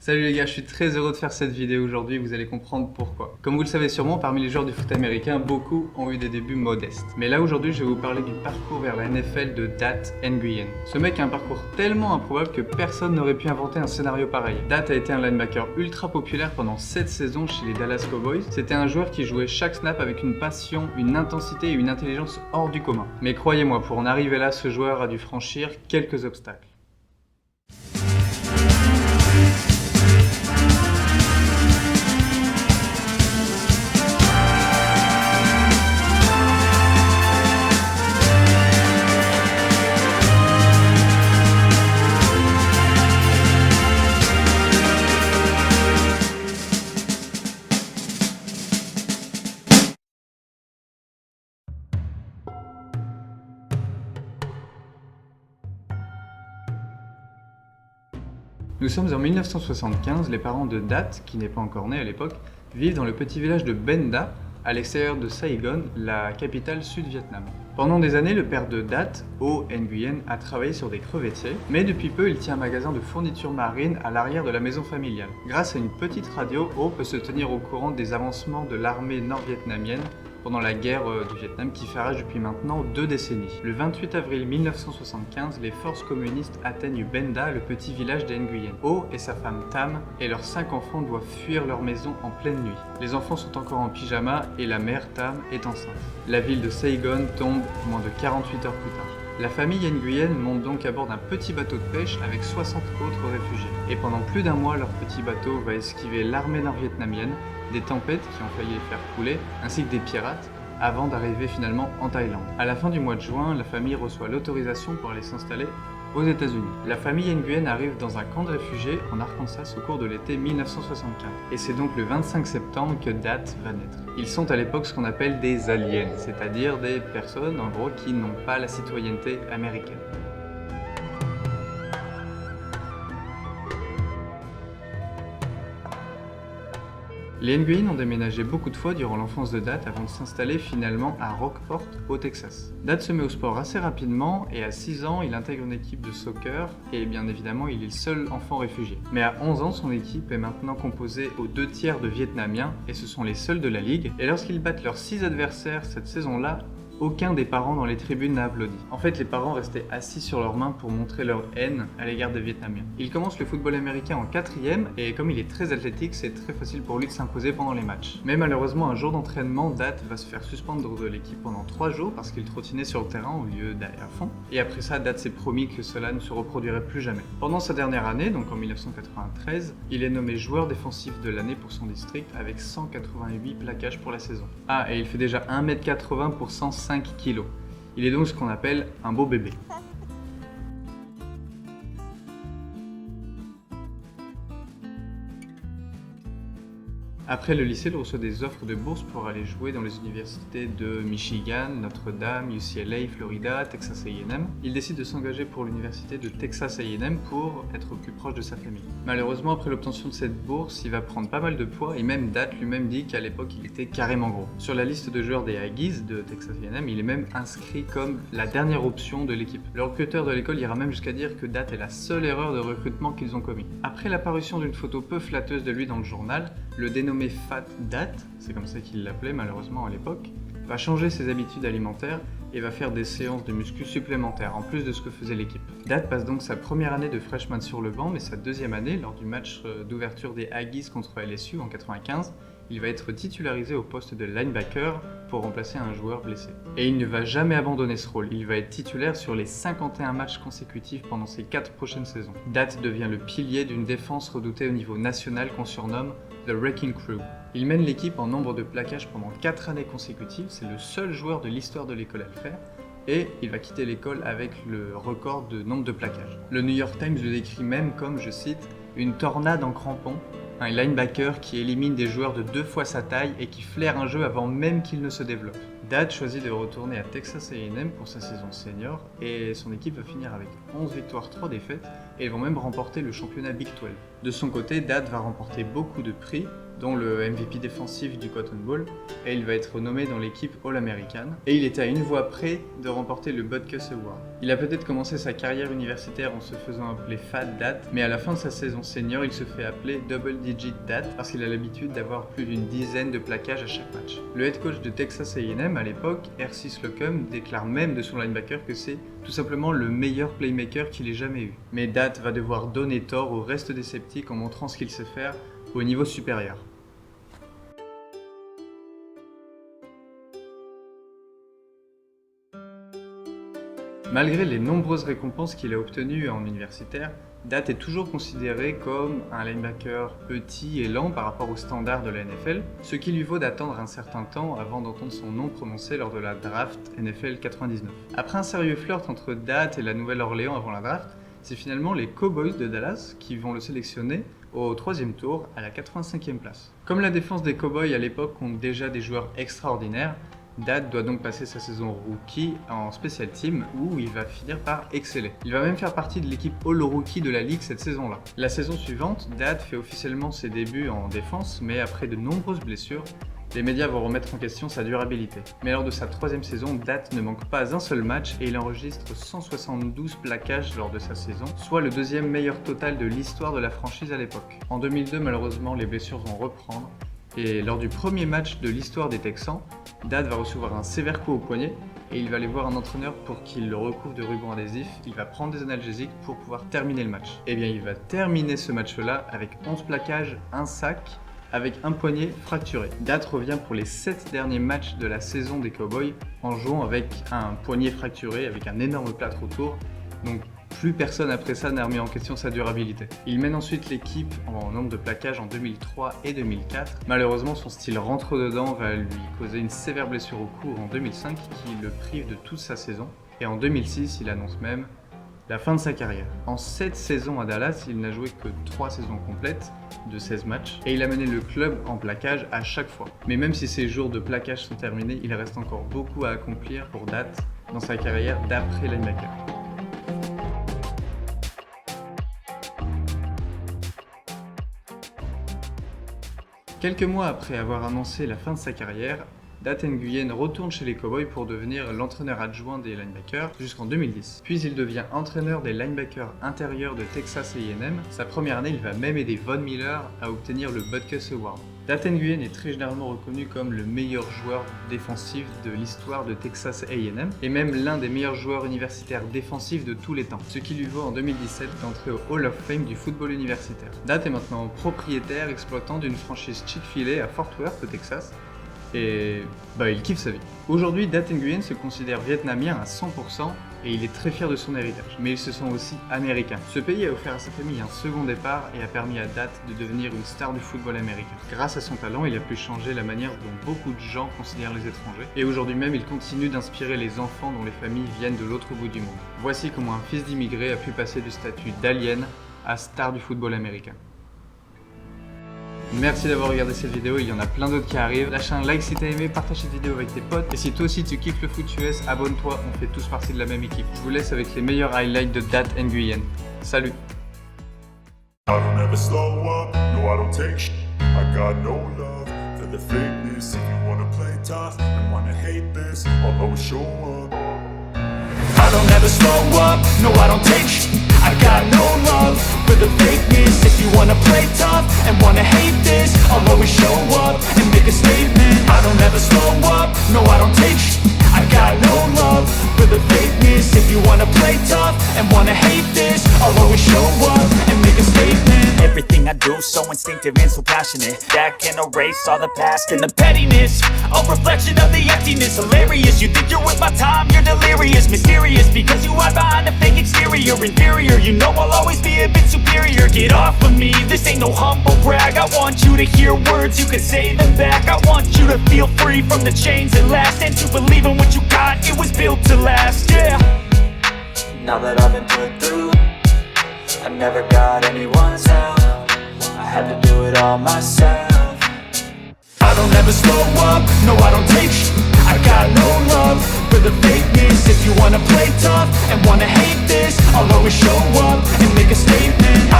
Salut les gars, je suis très heureux de faire cette vidéo aujourd'hui, vous allez comprendre pourquoi. Comme vous le savez sûrement, parmi les joueurs du foot américain, beaucoup ont eu des débuts modestes. Mais là aujourd'hui, je vais vous parler du parcours vers la NFL de Dat Nguyen. Ce mec a un parcours tellement improbable que personne n'aurait pu inventer un scénario pareil. Dat a été un linebacker ultra populaire pendant 7 saisons chez les Dallas Cowboys. C'était un joueur qui jouait chaque snap avec une passion, une intensité et une intelligence hors du commun. Mais croyez-moi, pour en arriver là, ce joueur a dû franchir quelques obstacles. Nous sommes en 1975, les parents de Dat, qui n'est pas encore né à l'époque, vivent dans le petit village de Benda, à l'extérieur de Saigon, la capitale sud-Vietnam. Pendant des années, le père de Dat, Ho Nguyen, a travaillé sur des crevettiers, mais depuis peu, il tient un magasin de fournitures marines à l'arrière de la maison familiale. Grâce à une petite radio, Ho peut se tenir au courant des avancements de l'armée nord-vietnamienne pendant la guerre du Vietnam qui fait rage depuis maintenant 2 décennies. Le 28 avril 1975, les forces communistes atteignent Benda, le petit village des Nguyen. Ho et sa femme Tam et leurs 5 enfants doivent fuir leur maison en pleine nuit. Les enfants sont encore en pyjama et la mère Tam est enceinte. La ville de Saigon tombe moins de 48 heures plus tard. La famille Nguyen monte donc à bord d'un petit bateau de pêche avec 60 autres réfugiés. Et pendant plus d'un mois, leur petit bateau va esquiver l'armée nord-vietnamienne, des tempêtes qui ont failli les faire couler, ainsi que des pirates, avant d'arriver finalement en Thaïlande. À la fin du mois de juin, la famille reçoit l'autorisation pour aller s'installer aux États-Unis. La famille Nguyen arrive dans un camp de réfugiés en Arkansas au cours de l'été 1975. Et c'est donc le 25 septembre que Dat va naître. Ils sont à l'époque ce qu'on appelle des aliens, c'est-à-dire des personnes en gros qui n'ont pas la citoyenneté américaine. Les Nguyen ont déménagé beaucoup de fois durant l'enfance de Dat avant de s'installer finalement à Rockport, au Texas. Dat se met au sport assez rapidement et à 6 ans, il intègre une équipe de soccer et bien évidemment, il est le seul enfant réfugié. Mais à 11 ans, son équipe est maintenant composée aux 2 tiers de Vietnamiens et ce sont les seuls de la ligue. Et lorsqu'ils battent leurs 6 adversaires cette saison-là, aucun des parents dans les tribunes n'a applaudi. En fait, les parents restaient assis sur leurs mains pour montrer leur haine à l'égard des Vietnamiens. Il commence le football américain en 4e et comme il est très athlétique, c'est très facile pour lui de s'imposer pendant les matchs. Mais malheureusement, un jour d'entraînement, Dat va se faire suspendre de l'équipe pendant 3 jours parce qu'il trottinait sur le terrain au lieu d'aller à fond. Et après ça, Dat s'est promis que cela ne se reproduirait plus jamais. Pendant sa dernière année, donc en 1993, il est nommé joueur défensif de l'année pour son district avec 188 plaquages pour la saison. Ah, et il fait déjà 1m80 pour 105 kg. Il est donc ce qu'on appelle un beau bébé. Après le lycée, il reçoit des offres de bourse pour aller jouer dans les universités de Michigan, Notre-Dame, UCLA, Florida, Texas A&M. Il décide de s'engager pour l'université de Texas A&M pour être plus proche de sa famille. Malheureusement, après l'obtention de cette bourse, il va prendre pas mal de poids et même Dat lui-même dit qu'à l'époque, il était carrément gros. Sur la liste de joueurs des Aggies de Texas A&M, il est même inscrit comme la dernière option de l'équipe. Le recruteur de l'école ira même jusqu'à dire que Dat est la seule erreur de recrutement qu'ils ont commis. Après l'apparition d'une photo peu flatteuse de lui dans le journal, le dénommé Fat Dat, c'est comme ça qu'il l'appelait malheureusement à l'époque, va changer ses habitudes alimentaires et va faire des séances de muscu supplémentaires, en plus de ce que faisait l'équipe. Dat passe donc sa première année de freshman sur le banc, mais sa deuxième année, lors du match d'ouverture des Aggies contre LSU en 95, il va être titularisé au poste de linebacker pour remplacer un joueur blessé. Et il ne va jamais abandonner ce rôle, il va être titulaire sur les 51 matchs consécutifs pendant ses 4 prochaines saisons. Dat devient le pilier d'une défense redoutée au niveau national qu'on surnomme The Wrecking Crew. Il mène l'équipe en nombre de plaquages pendant 4 années consécutives, c'est le seul joueur de l'histoire de l'école à le faire, et il va quitter l'école avec le record de nombre de plaquages. Le New York Times le décrit même comme, je cite, une tornade en crampons, un linebacker qui élimine des joueurs de 2 fois sa taille et qui flaire un jeu avant même qu'il ne se développe. Dat choisit de retourner à Texas A&M pour sa saison senior et son équipe va finir avec 11 victoires, 3 défaites et ils vont même remporter le championnat Big 12. De son côté, Dat va remporter beaucoup de prix, dont le MVP défensif du Cotton Bowl, et il va être nommé dans l'équipe All-American, et il était à une voix près de remporter le Butkus Award. Il a peut-être commencé sa carrière universitaire en se faisant appeler Fat Dat, mais à la fin de sa saison senior, il se fait appeler Double Digit Dat parce qu'il a l'habitude d'avoir plus d'une dizaine de plaquages à chaque match. Le head coach de Texas A&M à l'époque, R.C. Slocum, déclare même de son linebacker que c'est tout simplement le meilleur playmaker qu'il ait jamais eu. Mais Dat va devoir donner tort au reste des sceptiques en montrant ce qu'il sait faire au niveau supérieur. Malgré les nombreuses récompenses qu'il a obtenues en universitaire, Dat est toujours considéré comme un linebacker petit et lent par rapport aux standards de la NFL, ce qui lui vaut d'attendre un certain temps avant d'entendre son nom prononcé lors de la draft NFL 99. Après un sérieux flirt entre Dat et la Nouvelle-Orléans avant la draft, c'est finalement les Cowboys de Dallas qui vont le sélectionner au 3e tour à la 85e place. Comme la défense des Cowboys à l'époque compte déjà des joueurs extraordinaires, Dat doit donc passer sa saison rookie en special team où il va finir par exceller. Il va même faire partie de l'équipe All-Rookie de la ligue cette saison-là. La saison suivante, Dat fait officiellement ses débuts en défense, mais après de nombreuses blessures, les médias vont remettre en question sa durabilité. Mais lors de sa 3e saison, Dat ne manque pas un seul match et il enregistre 172 plaquages lors de sa saison, soit le 2e meilleur total de l'histoire de la franchise à l'époque. En 2002, malheureusement, les blessures vont reprendre et lors du premier match de l'histoire des Texans, Dat va recevoir un sévère coup au poignet et il va aller voir un entraîneur pour qu'il le recouvre de ruban adhésif. Il va prendre des analgésiques pour pouvoir terminer le match. Et bien il va terminer ce match-là avec 11 plaquages, un sac, avec un poignet fracturé. Dat revient pour les 7 derniers matchs de la saison des Cowboys en jouant avec un poignet fracturé, avec un énorme plâtre autour. Donc plus personne après ça n'a remis en question sa durabilité. Il mène ensuite l'équipe en nombre de plaquages en 2003 et 2004. Malheureusement, son style rentre-dedans va lui causer une sévère blessure au cou en 2005 qui le prive de toute sa saison. Et en 2006, il annonce même la fin de sa carrière. En 7 saisons à Dallas, il n'a joué que 3 saisons complètes de 16 matchs et il a mené le club en plaquage à chaque fois. Mais même si ses jours de plaquage sont terminés, il reste encore beaucoup à accomplir pour Dat dans sa carrière d'après linebacker. Quelques mois après avoir annoncé la fin de sa carrière, Dat Nguyen retourne chez les Cowboys pour devenir l'entraîneur adjoint des linebackers jusqu'en 2010. Puis il devient entraîneur des linebackers intérieurs de Texas A&M. Sa première année, il va même aider Von Miller à obtenir le Butkus Award. Dat Nguyen est très généralement reconnu comme le meilleur joueur défensif de l'histoire de Texas A&M et même l'un des meilleurs joueurs universitaires défensifs de tous les temps, ce qui lui vaut en 2017 d'entrer au Hall of Fame du football universitaire. Dat est maintenant propriétaire exploitant d'une franchise Chick-fil-A à Fort Worth au Texas et il kiffe sa vie. Aujourd'hui, Dat Nguyen se considère vietnamien à 100% et il est très fier de son héritage, mais il se sent aussi américain. Ce pays a offert à sa famille un second départ et a permis à Dat de devenir une star du football américain. Grâce à son talent, il a pu changer la manière dont beaucoup de gens considèrent les étrangers et aujourd'hui même, il continue d'inspirer les enfants dont les familles viennent de l'autre bout du monde. Voici comment un fils d'immigré a pu passer du statut d'alien à star du football américain. Merci d'avoir regardé cette vidéo, il y en a plein d'autres qui arrivent. Lâche un like si t'as aimé, partage cette vidéo avec tes potes. Et si toi aussi tu kiffes le foot US, abonne-toi, on fait tous partie de la même équipe. Je vous laisse avec les meilleurs highlights de Dat Nguyen. Salut! I don't ever slow up, no I don't take shit. I got no love for the fakeness. If you wanna play tough and wanna hate this, I'll always show up. I don't ever slow up, no I don't take shit. I got no love for the fakeness. If you wanna play tough and wanna hate this, I'll always show up and make a statement. I don't ever slow up, no I don't take shit. I got no love for the fakeness. If you wanna play tough and wanna hate this, I'll always show up and make a statement. Everything I do so instinctive and so passionate that can erase all the past and the pettiness. A reflection of the emptiness, hilarious. You think you're worth my time, you're delirious. Mysterious because you hide behind a fake exterior. Inferior, you know I'll always be a bit superior. Get off of me, this ain't no humble brag. I want you to hear words, you can say them back. I want you to feel free from the chains that last, and to believe in what you got, it was built to last, yeah. Now that I've been put through, I never got anyone's help. I had to do it all myself. I don't ever slow up, no I don't take shit. I got no love for the fakeness. If you wanna play tough and wanna hate this, I'll always show up and make a statement. I